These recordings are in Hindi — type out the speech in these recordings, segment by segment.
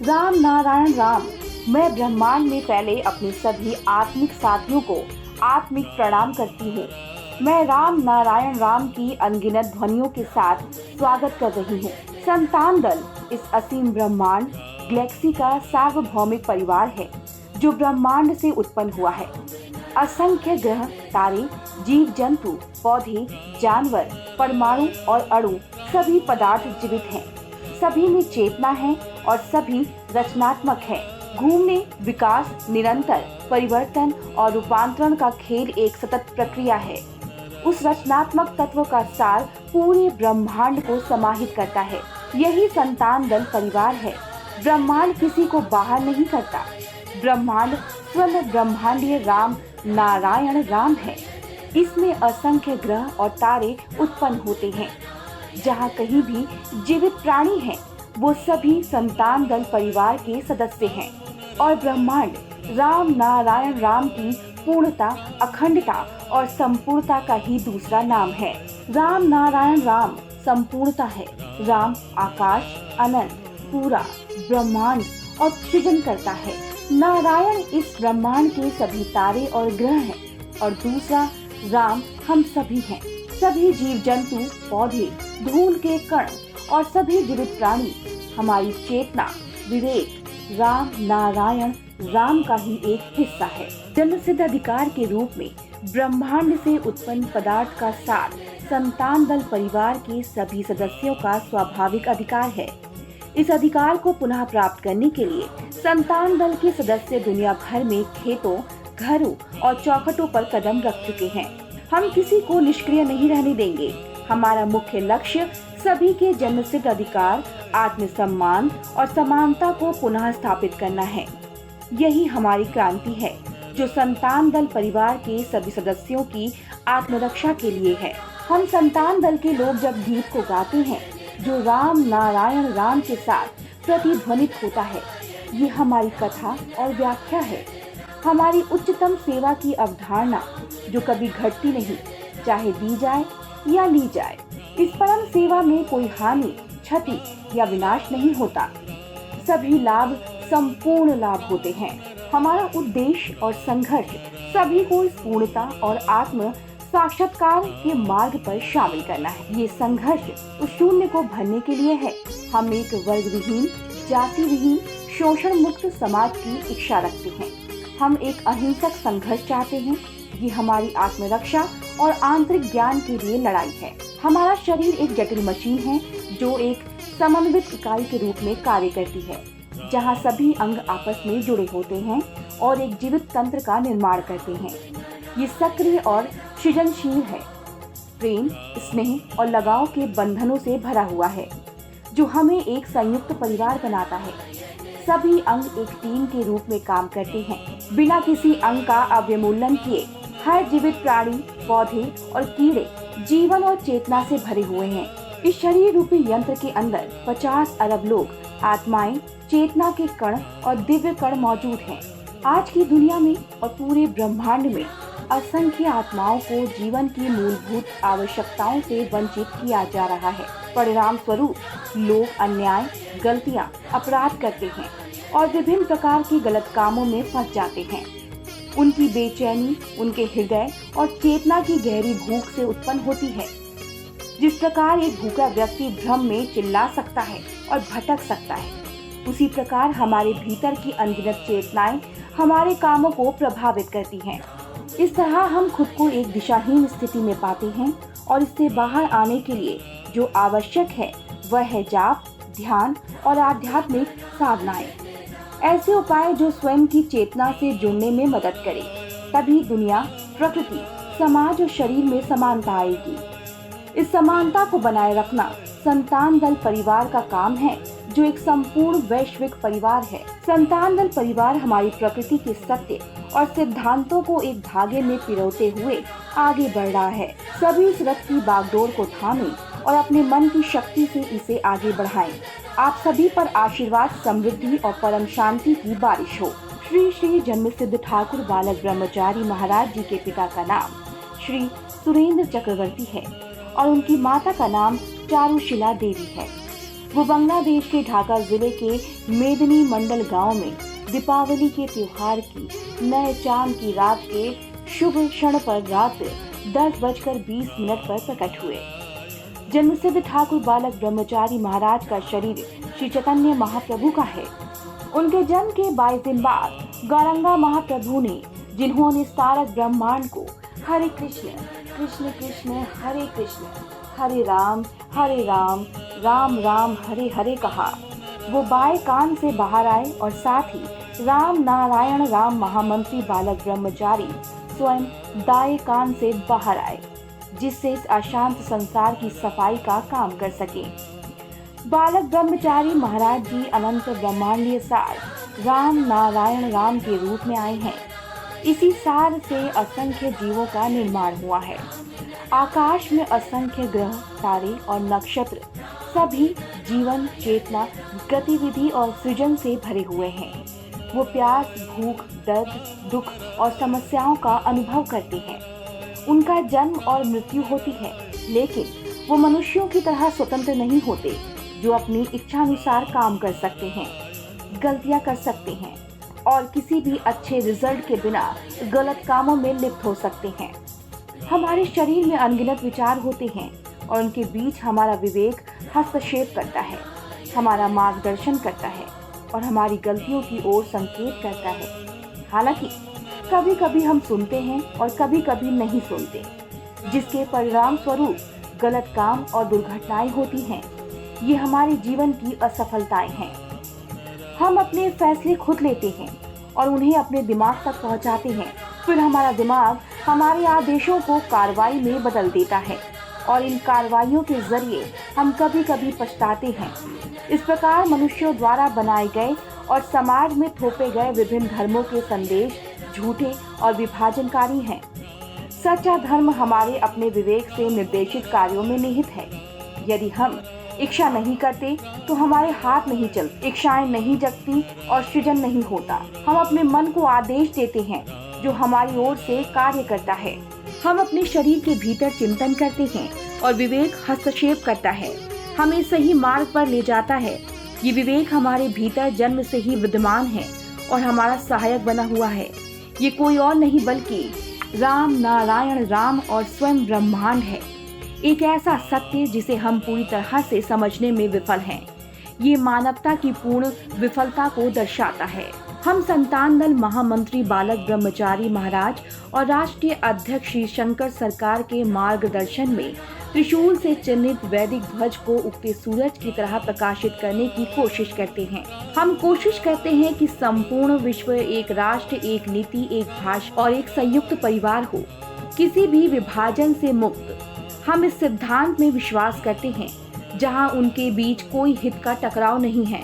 राम नारायण राम। मैं ब्रह्मांड में फैले अपने सभी आत्मिक साथियों को आत्मिक प्रणाम करती हूँ। मैं राम नारायण राम की अनगिनत ध्वनियों के साथ स्वागत कर रही हूँ। संतान दल इस असीम ब्रह्मांड गैलेक्सी का सार्वभौमिक परिवार है जो ब्रह्मांड से उत्पन्न हुआ है। असंख्य ग्रह, तारे, जीव जंतु, पौधे, जानवर, परमाणु और अणु सभी पदार्थ जीवित हैं। सभी में चेतना है और सभी रचनात्मक है। घूमने, विकास, निरंतर परिवर्तन और रूपांतरण का खेल एक सतत प्रक्रिया है। उस रचनात्मक तत्व का सार पूरे ब्रह्मांड को समाहित करता है। यही संतान दल परिवार है। ब्रह्मांड किसी को बाहर नहीं करता। ब्रह्मांड स्वयं ब्रह्मांडीय राम नारायण राम है। इसमें असंख्य ग्रह और तारे उत्पन्न होते हैं। जहाँ कहीं भी जीवित प्राणी हैं, वो सभी संतान दल परिवार के सदस्य हैं। और ब्रह्मांड राम नारायण राम की पूर्णता, अखंडता और संपूर्णता का ही दूसरा नाम है। राम नारायण राम संपूर्णता है। राम आकाश, अनंत, पूरा ब्रह्मांड और सृजन करता है। नारायण इस ब्रह्मांड के सभी तारे और ग्रह हैं और दूसरा राम हम सभी हैं। सभी जीव जंतु, पौधे, धूल के कण और सभी जीवित प्राणी हमारी चेतना, विवेक, राम नारायण राम का ही एक हिस्सा है। जन्मसिद्ध अधिकार के रूप में ब्रह्मांड से उत्पन्न पदार्थ का सार संतान दल परिवार के सभी सदस्यों का स्वाभाविक अधिकार है। इस अधिकार को पुनः प्राप्त करने के लिए संतान दल के सदस्य दुनिया भर में खेतों, घरों और चौखटों पर कदम रख चुके हैं। हम किसी को निष्क्रिय नहीं रहने देंगे। हमारा मुख्य लक्ष्य सभी के जन्मसिद्ध अधिकार, आत्मसम्मान और समानता को पुनः स्थापित करना है। यही हमारी क्रांति है जो संतान दल परिवार के सभी सदस्यों की आत्मरक्षा के लिए है। हम संतान दल के लोग जब गीत को गाते हैं जो राम नारायण राम के साथ प्रतिध्वनित होता है, ये हमारी कथा और व्याख्या है। हमारी उच्चतम सेवा की अवधारणा जो कभी घटती नहीं, चाहे दी जाए या ली जाए। इस परम सेवा में कोई हानि, क्षति या विनाश नहीं होता। सभी लाभ संपूर्ण लाभ होते हैं। हमारा उद्देश्य और संघर्ष सभी को इस पूर्णता और आत्म साक्षात्कार के मार्ग पर शामिल करना है। ये संघर्ष उस शून्य को भरने के लिए है। हम एक वर्ग विहीन, जाति विहीन, शोषण मुक्त समाज की इच्छा रखते हैं। हम एक अहिंसक संघर्ष चाहते हैं। ये हमारी आत्मरक्षा और आंतरिक ज्ञान के लिए लड़ाई है। हमारा शरीर एक जटिल मशीन है जो एक समन्वित इकाई के रूप में कार्य करती है, जहाँ सभी अंग आपस में जुड़े होते हैं और एक जीवित तंत्र का निर्माण करते हैं। ये सक्रिय और सृजनशील है। प्रेम, स्नेह और लगाव के बंधनों से भरा हुआ है जो हमें एक संयुक्त परिवार बनाता है। सभी अंग एक टीम के रूप में काम करते हैं। बिना किसी अंग का अवमूल्यन किए हर जीवित प्राणी, पौधे और कीड़े जीवन और चेतना से भरे हुए हैं। इस शरीर रूपी यंत्र के अंदर 50 अरब लोग, आत्माएं, चेतना के कण और दिव्य कण मौजूद हैं। आज की दुनिया में और पूरे ब्रह्मांड में असंख्य आत्माओं को जीवन की मूलभूत आवश्यकताओं से वंचित किया जा रहा है। परिणाम स्वरूप लोग अन्याय, गलतियां, अपराध करते हैं और विभिन्न प्रकार के गलत कामों में फंस जाते हैं। उनकी बेचैनी उनके हृदय और चेतना की गहरी भूख से उत्पन्न होती है। जिस प्रकार एक भूखा व्यक्ति भ्रम में चिल्ला सकता है और भटक सकता है, उसी प्रकार हमारे भीतर की अनगिनत चेतनाएं हमारे कामों को प्रभावित करती हैं। इस तरह हम खुद को एक दिशाहीन स्थिति में पाते हैं और इससे बाहर आने के लिए जो आवश्यक है वह है जाप, ध्यान और आध्यात्मिक साधनाएं। ऐसे उपाय जो स्वयं की चेतना से जुड़ने में मदद करें। तभी दुनिया, प्रकृति, समाज और शरीर में समानता आएगी। इस समानता को बनाए रखना संतान दल परिवार का काम है जो एक संपूर्ण वैश्विक परिवार है। संतान दल परिवार हमारी प्रकृति के सत्य और सिद्धांतों को एक धागे में पिरोते हुए आगे बढ़ रहा है। सभी इस रथ की बागडोर को थामें और अपने मन की शक्ति से इसे आगे बढ़ाएं। आप सभी पर आशीर्वाद, समृद्धि और परम शांति की बारिश हो। श्री श्री जन्मसिद्ध ठाकुर बालक ब्रह्मचारी महाराज जी के पिता का नाम श्री सुरेंद्र चक्रवर्ती है और उनकी माता का नाम चारुशिला देवी है। वो बांग्लादेश के ढाका जिले के मेदिनी मंडल गांव में दीपावली के त्योहार की नए चांद की रात के शुभ क्षण पर रात 10:20 पर प्रकट हुए। जन्मसिद्ध ठाकुर बालक ब्रह्मचारी महाराज का शरीर श्री चैतन्य महाप्रभु का है। उनके जन्म के 22 दिन बाद गौरंगा महाप्रभु ने, जिन्होंने सारा ब्रह्मांड को हरे कृष्ण कृष्ण कृष्ण हरे राम राम राम हरे हरे कहा, वो बाएं कान से बाहर आए और साथ ही राम नारायण राम महामंत्री बालक ब्रह्मचारी स्वयं दाएं कान से बाहर आए, जिससे इस अशांत संसार की सफाई का काम कर सके। बालक ब्रह्मचारी महाराज जी अनंत ब्रह्मांडीय सार राम नारायण राम के रूप में आए हैं। इसी सार से असंख्य जीवों का निर्माण हुआ है। आकाश में असंख्य ग्रह, तारे और नक्षत्र सभी जीवन, चेतना, गतिविधि और सृजन से भरे हुए हैं। वो प्यास, भूख, दर्द, दुख और समस्याओं का अनुभव करते हैं। उनका जन्म और मृत्यु होती है, लेकिन वो मनुष्यों की तरह स्वतंत्र नहीं होते, जो अपनी इच्छानुसार काम कर सकते हैं, गलतियां कर सकते हैं और किसी भी अच्छे रिजल्ट के बिना गलत कामों में लिप्त हो सकते हैं। हमारे शरीर में अनगिनत विचार होते हैं और उनके बीच हमारा विवेक हस्तक्षेप करता है, हमारा मार्गदर्शन करता है और हमारी गलतियों की ओर संकेत करता है। हालांकि कभी कभी हम सुनते हैं और कभी कभी नहीं सुनते, जिसके परिणाम स्वरूप गलत काम और दुर्घटनाएं होती हैं। ये हमारे जीवन की असफलताएं हैं। हम अपने फैसले खुद लेते हैं और उन्हें अपने दिमाग तक पहुंचाते हैं। फिर हमारा दिमाग हमारे आदेशों को कार्रवाई में बदल देता है और इन कार्रवाइयों के जरिए हम कभी कभी पछताते हैं। इस प्रकार मनुष्यों द्वारा बनाए गए और समाज में थोपे गए विभिन्न धर्मों के संदेश झूठे और विभाजनकारी हैं। सच्चा धर्म हमारे अपने विवेक से निर्देशित कार्यों में निहित है। यदि हम इच्छा नहीं करते तो हमारे हाथ नहीं चलते, इच्छाएं नहीं जगती और सृजन नहीं होता। हम अपने मन को आदेश देते हैं जो हमारी ओर से कार्य करता है। हम अपने शरीर के भीतर चिंतन करते हैं और विवेक हस्तक्षेप करता है, हमें सही मार्ग पर ले जाता है। ये विवेक हमारे भीतर जन्म से ही विद्यमान है और हमारा सहायक बना हुआ है। ये कोई और नहीं बल्कि राम नारायण राम और स्वयं ब्रह्मांड है, एक ऐसा सत्य जिसे हम पूरी तरह से समझने में विफल हैं। ये मानवता की पूर्ण विफलता को दर्शाता है। हम संतान दल महामंत्री बालक ब्रह्मचारी महाराज और राष्ट्रीय अध्यक्ष श्री शंकर सरकार के मार्गदर्शन में त्रिशूल से चिन्हित वैदिक ध्वज को उगते सूरज की तरह प्रकाशित करने की कोशिश करते हैं। हम कोशिश करते हैं कि संपूर्ण विश्व एक राष्ट्र, एक नीति, एक भाषा और एक संयुक्त परिवार हो, किसी भी विभाजन से मुक्त। हम इस सिद्धांत में विश्वास करते हैं जहां उनके बीच कोई हित का टकराव नहीं है,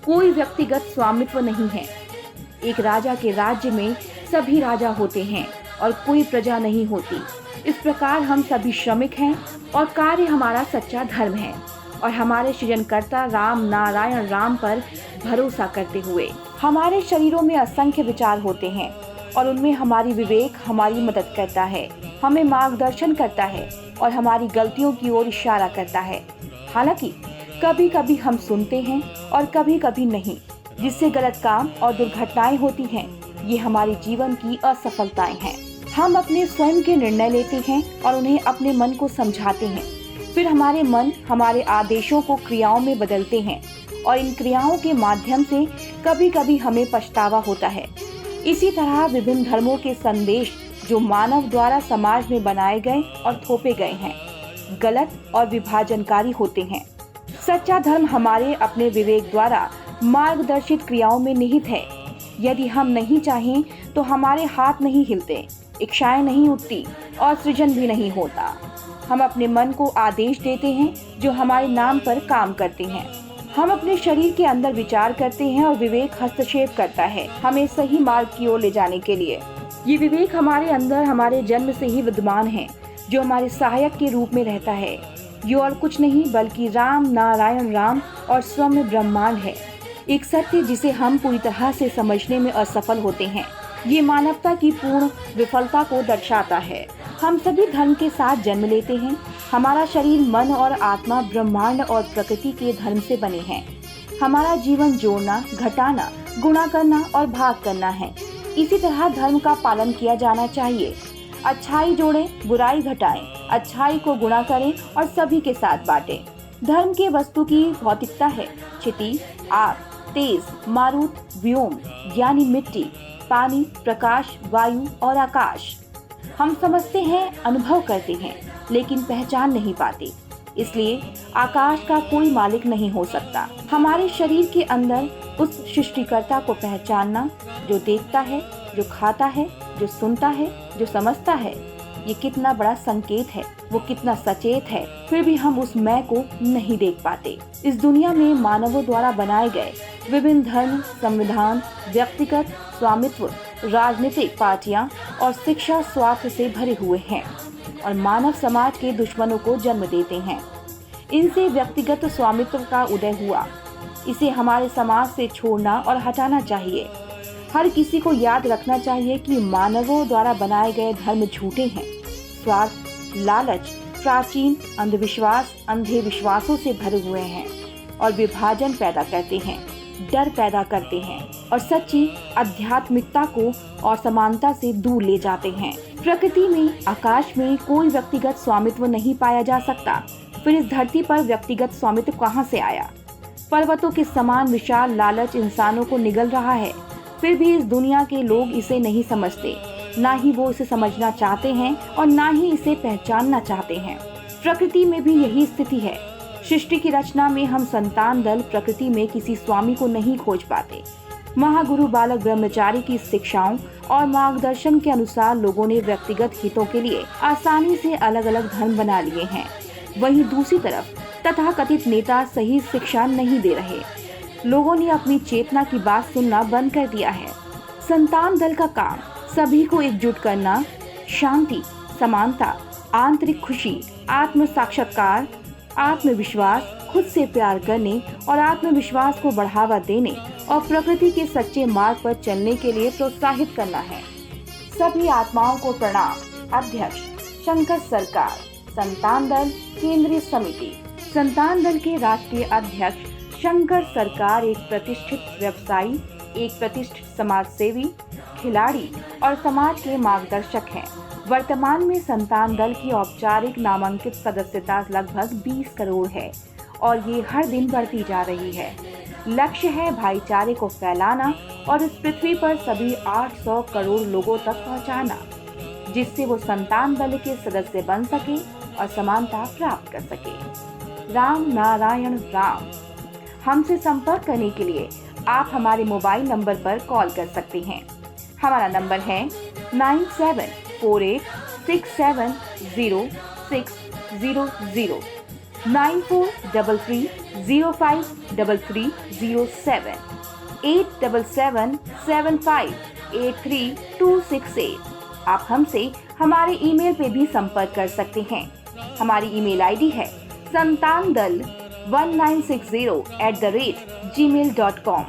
कोई व्यक्तिगत स्वामित्व नहीं है। एक राजा के राज्य में सभी राजा होते हैं और कोई प्रजा नहीं होती। इस प्रकार हम सभी श्रमिक हैं और कार्य हमारा सच्चा धर्म है और हमारे सृजनकर्ता राम नारायण राम पर भरोसा करते हुए हमारे शरीरों में असंख्य विचार होते हैं और उनमें हमारी विवेक हमारी मदद करता है, हमें मार्गदर्शन करता है और हमारी गलतियों की ओर इशारा करता है। हालांकि कभी कभी हम सुनते हैं और कभी कभी नहीं, जिससे गलत काम और दुर्घटनाएं होती हैं। ये हमारे जीवन की असफलताएं हैं। हम अपने स्वयं के निर्णय लेते हैं और उन्हें अपने मन को समझाते हैं। फिर हमारे मन हमारे आदेशों को क्रियाओं में बदलते हैं और इन क्रियाओं के माध्यम से कभी कभी हमें पछतावा होता है। इसी तरह विभिन्न धर्मों के संदेश जो मानव द्वारा समाज में बनाए गए और थोपे गए हैं, गलत और विभाजनकारी होते हैं। सच्चा धर्म हमारे अपने विवेक द्वारा मार्गदर्शित क्रियाओं में निहित है। यदि हम नहीं चाहें तो हमारे हाथ नहीं हिलते, इच्छाएं नहीं उठती और सृजन भी नहीं होता। हम अपने मन को आदेश देते हैं जो हमारे नाम पर काम करते हैं। हम अपने शरीर के अंदर विचार करते हैं और विवेक हस्तक्षेप करता है हमें सही मार्ग की ओर ले जाने के लिए। ये विवेक हमारे अंदर हमारे जन्म से ही विद्यमान है, जो हमारे सहायक के रूप में रहता है। ये और कुछ नहीं बल्कि राम नारायण राम और स्वयं ब्रह्मांड है, एक सत्य जिसे हम पूरी तरह से समझने में असफल होते हैं। ये मानवता की पूर्ण विफलता को दर्शाता है। हम सभी धर्म के साथ जन्म लेते हैं। हमारा शरीर, मन और आत्मा ब्रह्मांड और प्रकृति के धर्म से बने हैं। हमारा जीवन जोड़ना, घटाना, गुणा करना और भाग करना है। इसी तरह धर्म का पालन किया जाना चाहिए। अच्छाई जोड़ें, बुराई घटाएं, अच्छाई को गुणा करें और सभी के साथ बांटें। धर्म के वस्तु की भौतिकता है क्षिति, आग, तेज, मारुत, व्योम यानी मिट्टी, पानी, प्रकाश, वायु और आकाश। हम समझते हैं, अनुभव करते हैं, लेकिन पहचान नहीं पाते। इसलिए आकाश का कोई मालिक नहीं हो सकता। हमारे शरीर के अंदर उस सृष्टिकर्ता को पहचानना, जो देखता है, जो खाता है, जो सुनता है, जो समझता है, ये कितना बड़ा संकेत है, वो कितना सचेत है। फिर भी हम उस मैं को नहीं देख पाते। इस दुनिया में मानवों द्वारा बनाए गए विभिन्न धर्म, संविधान, व्यक्तिगत स्वामित्व, राजनीतिक पार्टियां और शिक्षा स्वार्थ से भरे हुए हैं और मानव समाज के दुश्मनों को जन्म देते हैं। इनसे व्यक्तिगत स्वामित्व का उदय हुआ। इसे हमारे समाज से छोड़ना और हटाना चाहिए। हर किसी को याद रखना चाहिए कि मानवों द्वारा बनाए गए धर्म झूठे हैं। स्वार्थ, लालच, प्राचीन अंधविश्वास, अंधे विश्वासों से भरे हुए हैं और विभाजन पैदा करते हैं, डर पैदा करते हैं और सच्ची आध्यात्मिकता को और समानता से दूर ले जाते हैं। प्रकृति में, आकाश में कोई व्यक्तिगत स्वामित्व नहीं पाया जा सकता। फिर इस धरती पर व्यक्तिगत स्वामित्व कहां से आया? पर्वतों के समान विशाल लालच इंसानों को निगल रहा है। फिर भी इस दुनिया के लोग इसे नहीं समझते, ना ही वो इसे समझना चाहते हैं और ना ही इसे पहचानना चाहते हैं। प्रकृति में भी यही स्थिति है। सृष्टि की रचना में हम संतान दल प्रकृति में किसी स्वामी को नहीं खोज पाते। महागुरु बालक ब्रह्मचारी की शिक्षाओं और मार्गदर्शन के अनुसार लोगों ने व्यक्तिगत हितों के लिए आसानी से अलग अलग धर्म बना लिए हैं। वहीं दूसरी तरफ तथाकथित नेता सही शिक्षा नहीं दे रहे। लोगों ने अपनी चेतना की बात सुनना बंद कर दिया है। संतान दल का काम सभी को एकजुट करना, शांति, समानता, आंतरिक खुशी, आत्म साक्षात्कार, आत्मविश्वास, खुद से प्यार करने और आत्मविश्वास को बढ़ावा देने और प्रकृति के सच्चे मार्ग पर चलने के लिए प्रोत्साहित करना है। सभी आत्माओं को प्रणाम। अध्यक्ष शंकर सरकार, संतान दल केंद्रीय समिति। संतान दल के राष्ट्रीय अध्यक्ष शंकर सरकार एक प्रतिष्ठित व्यवसायी, एक प्रतिष्ठित समाजसेवी, खिलाड़ी और समाज के मार्गदर्शक हैं। वर्तमान में संतान दल की औपचारिक नामांकित सदस्यता लगभग 20 करोड़ है और ये हर दिन बढ़ती जा रही है। लक्ष्य है भाईचारे को फैलाना और इस पृथ्वी पर सभी 800 करोड़ लोगों तक पहुंचाना, जिससे वो संतान दल के सदस्य बन सके और समानता प्राप्त कर सके। राम नारायण राम। हमसे संपर्क करने के लिए आप हमारे मोबाइल नंबर पर कॉल कर सकते हैं। हमारा नंबर है 9748670600 9433053307 8777758326 आप हमसे हमारे ईमेल पे भी संपर्क कर सकते हैं। हमारी ईमेल आईडी है santandal1960@gmail.com।